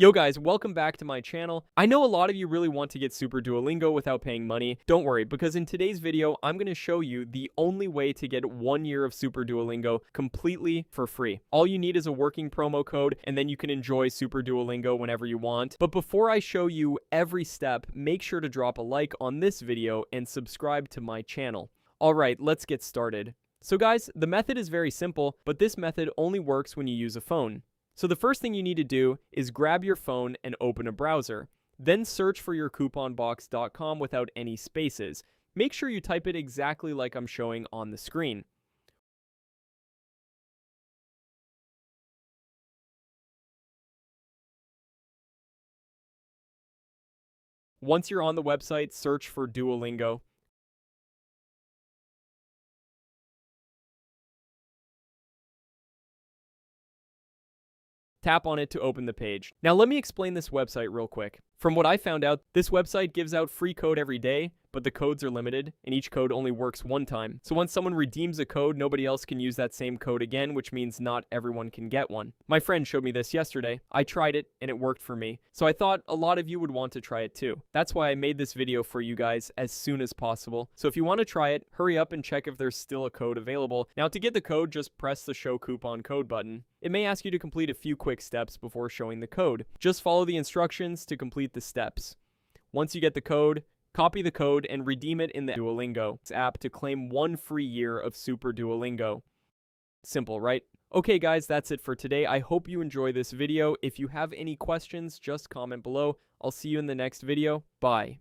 Yo guys, welcome back to my channel. I know a lot of you really want to get Super Duolingo without paying money. Don't worry, because in today's video, I'm going to show you the only way to get 1 year of Super Duolingo completely for free. All you need is a working promo code, and then you can enjoy Super Duolingo whenever you want. But before I show you every step, make sure to drop a like on this video and subscribe to my channel. Alright, let's get started. So guys, the method is very simple, but this method only works when you use a phone. So the first thing you need to do is grab your phone and open a browser. Then search for your couponbox.com without any spaces. Make sure you type it exactly like I'm showing on the screen. Once you're on the website, search for Duolingo. Tap on it to open the page. Now let me explain this website real quick. From what I found out, this website gives out free code every day, but the codes are limited, and each code only works one time. So once someone redeems a code, nobody else can use that same code again, which means not everyone can get one. My friend showed me this yesterday. I tried it, and it worked for me. So I thought a lot of you would want to try it too. That's why I made this video for you guys as soon as possible. So if you want to try it, hurry up and check if there's still a code available. Now to get the code, just press the Show Coupon Code button. It may ask you to complete a few quick steps before showing the code. Just follow the instructions to complete the steps. Once you get the code, copy the code and redeem it in the Duolingo app to claim 1 free year of Super Duolingo. Simple, right? Okay guys, that's it for today. I hope you enjoy this video. If you have any questions, just comment below. I'll see you in the next video. Bye.